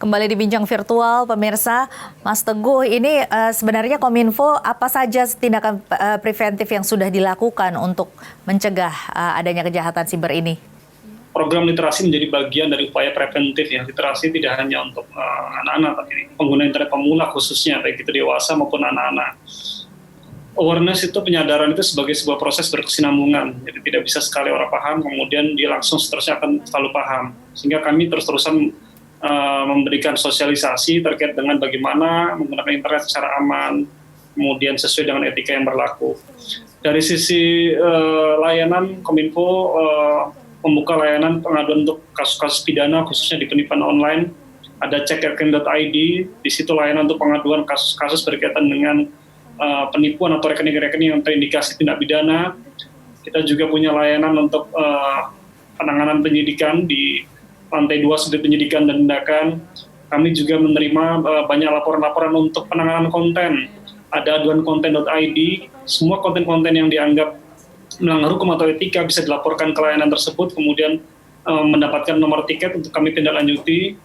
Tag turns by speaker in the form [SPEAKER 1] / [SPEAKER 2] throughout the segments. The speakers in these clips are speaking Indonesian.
[SPEAKER 1] Kembali di Bincang Virtual, pemirsa. Mas Teguh, ini sebenarnya Kominfo apa saja tindakan preventif yang sudah dilakukan untuk mencegah adanya kejahatan siber ini?
[SPEAKER 2] Program literasi menjadi bagian dari upaya preventif ya. Literasi tidak hanya untuk anak-anak, tapi pengguna internet pemula khususnya, baik itu dewasa maupun anak-anak. Awareness itu, penyadaran itu sebagai sebuah proses berkesinambungan. Jadi tidak bisa sekali orang paham, kemudian dia langsung seterusnya akan selalu paham. Sehingga kami terus-terusan memberikan sosialisasi terkait dengan bagaimana menggunakan internet secara aman, kemudian sesuai dengan etika yang berlaku. Dari sisi layanan, Kominfo membuka layanan pengaduan untuk kasus-kasus pidana, khususnya di penipuan online. Ada cekrekening.id, di situ layanan untuk pengaduan kasus-kasus berkaitan dengan penipuan atau rekening-rekening yang terindikasi tindak pidana. Kita juga punya layanan untuk penanganan penyidikan di lantai 2 sudut penyidikan dan tindakan. Kami juga menerima banyak laporan-laporan untuk penanganan konten. Ada aduan konten.id, semua konten-konten yang dianggap melanggar hukum atau etika bisa dilaporkan ke layanan tersebut, kemudian mendapatkan nomor tiket untuk kami tindak lanjuti.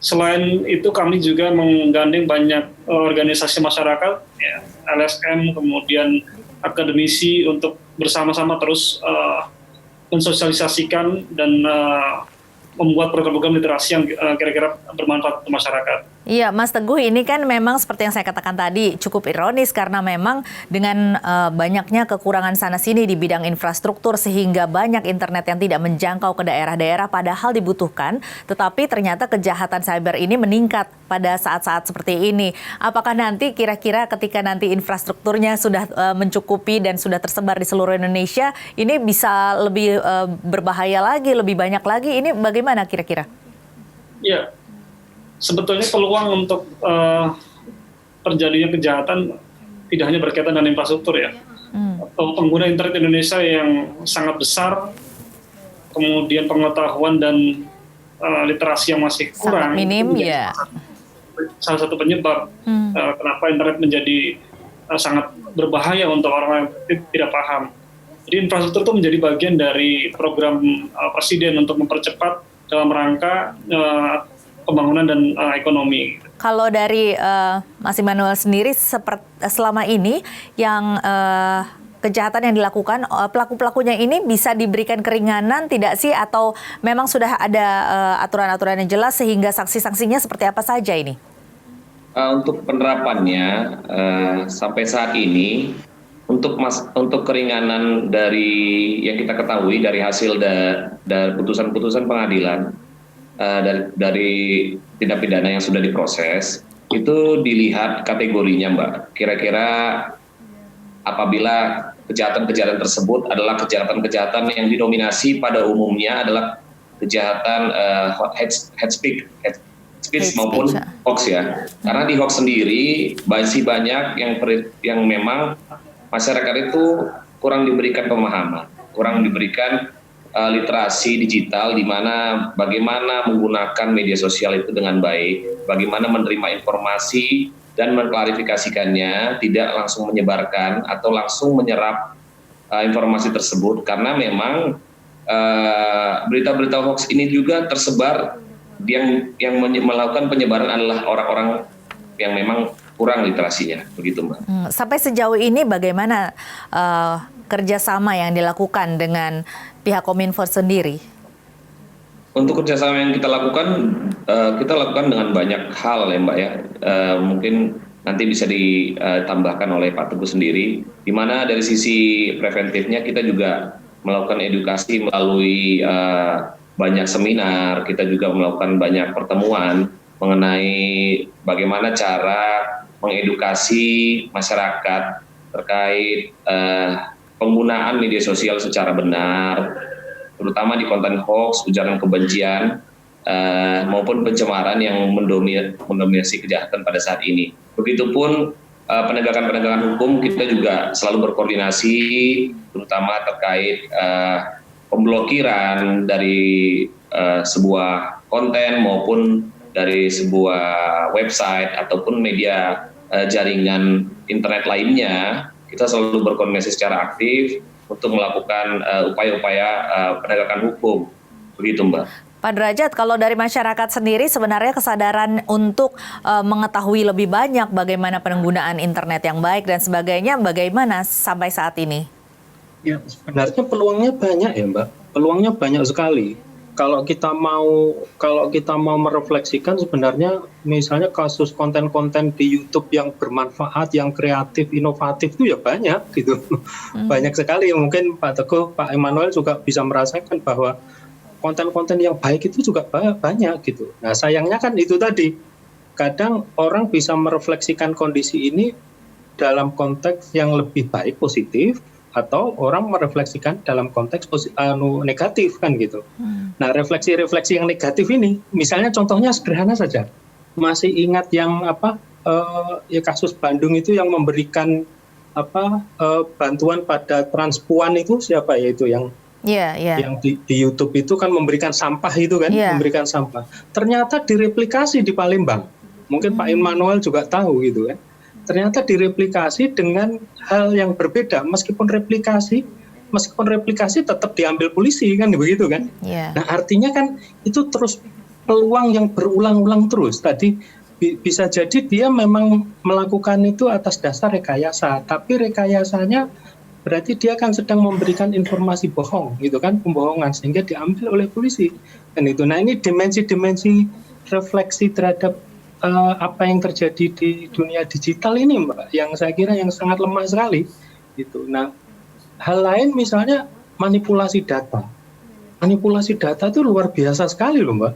[SPEAKER 2] Selain itu kami juga menggandeng banyak organisasi masyarakat, ya, LSM, kemudian akademisi untuk bersama-sama terus mensosialisasikan dan membuat program-program literasi yang kira-kira bermanfaat untuk masyarakat.
[SPEAKER 1] Iya, Mas Teguh, ini kan memang seperti yang saya katakan tadi cukup ironis karena memang dengan banyaknya kekurangan sana-sini di bidang infrastruktur sehingga banyak internet yang tidak menjangkau ke daerah-daerah padahal dibutuhkan, tetapi ternyata kejahatan cyber ini meningkat pada saat-saat seperti ini. Apakah nanti kira-kira ketika nanti infrastrukturnya sudah mencukupi dan sudah tersebar di seluruh Indonesia, ini bisa lebih berbahaya lagi, lebih banyak lagi? Ini bagaimana kira-kira?
[SPEAKER 2] Ya, sebetulnya peluang untuk terjadinya kejahatan tidak hanya berkaitan dengan infrastruktur ya. Pengguna internet Indonesia yang sangat besar, kemudian pengetahuan dan literasi yang masih kurang.
[SPEAKER 1] Sangat minim ya.
[SPEAKER 2] Salah satu penyebab kenapa internet menjadi sangat berbahaya untuk orang yang tidak paham. Jadi infrastruktur itu menjadi bagian dari program Presiden untuk mempercepat dalam rangka pembangunan dan ekonomi.
[SPEAKER 1] Kalau dari Mas Immanuel sendiri, selama ini yang kejahatan yang dilakukan pelaku-pelakunya ini bisa diberikan keringanan tidak sih, atau memang sudah ada aturan-aturan yang jelas sehingga sanksi-sanksinya seperti apa saja ini?
[SPEAKER 3] Untuk penerapannya sampai saat ini untuk keringanan dari yang kita ketahui dari hasil dari putusan-putusan pengadilan dari tindak pidana yang sudah diproses, itu dilihat kategorinya, Mbak. Kira-kira apabila kejahatan-kejahatan tersebut adalah kejahatan-kejahatan yang didominasi pada umumnya adalah kejahatan hate speech maupun hoax ya. Karena di hoax sendiri masih banyak yang memang masyarakat itu kurang diberikan pemahaman, kurang diberikan literasi digital, di mana bagaimana menggunakan media sosial itu dengan baik, bagaimana menerima informasi dan mengklarifikasikannya, tidak langsung menyebarkan atau langsung menyerap informasi tersebut, karena memang berita-berita hoax ini juga tersebar, yang melakukan penyebaran adalah orang-orang yang memang kurang literasinya, begitu Mbak.
[SPEAKER 1] Sampai sejauh ini bagaimana kerjasama yang dilakukan dengan pihak Kominfo sendiri?
[SPEAKER 3] Untuk kerjasama yang kita lakukan dengan banyak hal ya Mbak ya. Mungkin nanti bisa ditambahkan oleh Pak Teguh sendiri, di mana dari sisi preventifnya kita juga melakukan edukasi melalui banyak seminar, kita juga melakukan banyak pertemuan mengenai bagaimana cara mengedukasi masyarakat terkait penggunaan media sosial secara benar, terutama di konten hoax, ujaran kebencian, maupun pencemaran yang mendominasi kejahatan pada saat ini. Begitupun penegakan hukum, kita juga selalu berkoordinasi, terutama terkait pemblokiran dari sebuah konten maupun dari sebuah website ataupun media jaringan internet lainnya. Kita selalu berkoordinasi secara aktif untuk melakukan upaya-upaya penegakan hukum. Begitu Mbak.
[SPEAKER 1] Pak Derajat, kalau dari masyarakat sendiri sebenarnya kesadaran untuk mengetahui lebih banyak bagaimana penggunaan internet yang baik dan sebagainya, bagaimana sampai saat ini?
[SPEAKER 4] Ya, sebenarnya peluangnya banyak ya, Mbak. Peluangnya banyak sekali. Kalau kita mau merefleksikan sebenarnya misalnya kasus konten-konten di YouTube yang bermanfaat, yang kreatif, inovatif itu ya banyak gitu. Banyak sekali. Mungkin Pak Teguh, Pak Emmanuel juga bisa merasakan bahwa konten-konten yang baik itu juga banyak gitu. Nah, sayangnya kan itu tadi. Kadang orang bisa merefleksikan kondisi ini dalam konteks yang lebih baik, positif, atau orang merefleksikan dalam konteks negatif kan gitu. Nah, refleksi-refleksi yang negatif ini, misalnya contohnya sederhana saja. Masih ingat yang ya kasus Bandung itu yang memberikan bantuan pada transpuan itu siapa ya itu yang yang di YouTube itu kan memberikan sampah itu kan, memberikan sampah. Ternyata direplikasi di Palembang. Mungkin Pak Immanuel juga tahu gitu kan. Ternyata direplikasi dengan hal yang berbeda, meskipun replikasi tetap diambil polisi kan begitu kan. Nah, artinya kan itu terus peluang yang berulang-ulang terus. Tadi bisa jadi dia memang melakukan itu atas dasar rekayasa, tapi rekayasanya berarti dia kan sedang memberikan informasi bohong gitu kan, pembohongan, sehingga diambil oleh polisi kan itu. Nah, ini dimensi-dimensi refleksi terhadap apa yang terjadi di dunia digital ini, Mbak, yang saya kira yang sangat lemah sekali gitu. Nah, hal lain misalnya manipulasi data. Manipulasi data itu luar biasa sekali loh, Mbak.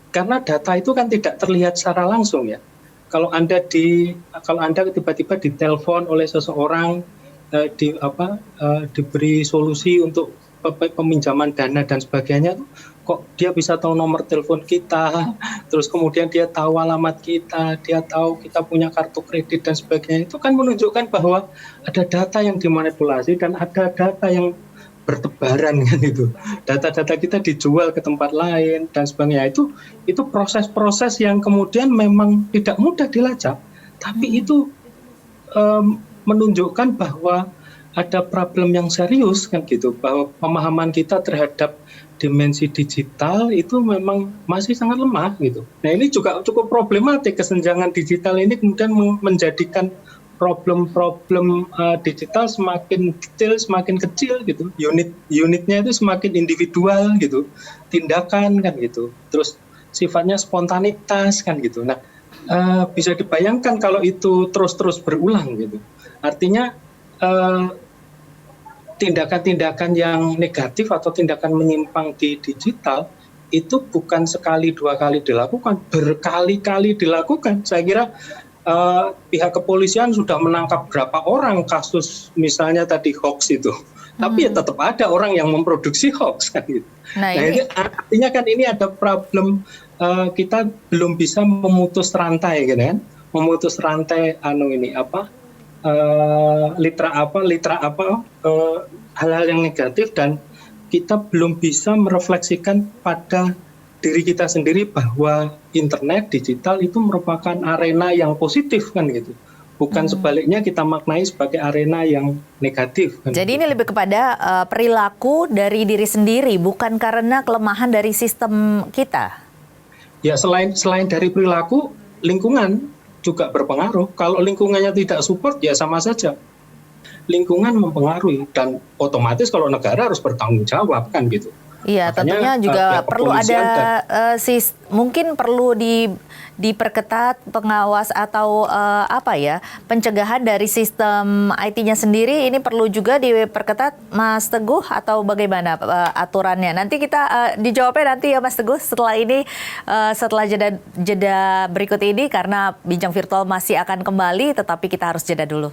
[SPEAKER 4] Karena data itu kan tidak terlihat secara langsung ya. Kalau Anda tiba-tiba ditelepon oleh seseorang, diberi solusi untuk peminjaman dana dan sebagainya, kok dia bisa tahu nomor telepon kita, terus kemudian dia tahu alamat kita, dia tahu kita punya kartu kredit dan sebagainya, itu kan menunjukkan bahwa ada data yang dimanipulasi dan ada data yang bertebaran kan itu. Data-data kita dijual ke tempat lain dan sebagainya. Itu proses-proses yang kemudian memang tidak mudah dilacak, tapi itu menunjukkan bahwa ada problem yang serius kan gitu, bahwa pemahaman kita terhadap dimensi digital itu memang masih sangat lemah gitu. Nah, ini juga cukup problematik, kesenjangan digital ini kemudian menjadikan problem-problem digital semakin detail, semakin kecil gitu. Unitnya itu semakin individual gitu, tindakan kan gitu. Terus sifatnya spontanitas kan gitu. Nah, bisa dibayangkan kalau itu terus-terus berulang gitu. Artinya tindakan-tindakan yang negatif atau tindakan menyimpang di digital itu bukan sekali dua kali dilakukan, berkali-kali dilakukan. Saya kira pihak kepolisian sudah menangkap berapa orang kasus misalnya tadi hoax itu, tapi ya tetap ada orang yang memproduksi hoax kan gitu. Nah, ini artinya kan ini ada problem, kita belum bisa memutus rantai gitu kan, memutus rantai hal-hal yang negatif, dan kita belum bisa merefleksikan pada diri kita sendiri bahwa internet digital itu merupakan arena yang positif kan gitu. Bukan sebaliknya kita maknai sebagai arena yang negatif. Kan.
[SPEAKER 1] Jadi ini lebih kepada perilaku dari diri sendiri, bukan karena kelemahan dari sistem kita.
[SPEAKER 4] Ya, selain dari perilaku, lingkungan juga berpengaruh. Kalau lingkungannya tidak support, ya sama saja. Lingkungan mempengaruhi, dan otomatis kalau negara harus bertanggung jawab kan gitu.
[SPEAKER 1] Iya, tentunya juga perlu ada mungkin perlu diperketat pengawas atau pencegahan dari sistem IT-nya sendiri. Ini perlu juga diperketat, Mas Teguh, atau bagaimana aturannya? Nanti kita dijawabnya nanti ya, Mas Teguh, setelah ini, setelah jeda berikut ini, karena bincang virtual masih akan kembali, tetapi kita harus jeda dulu.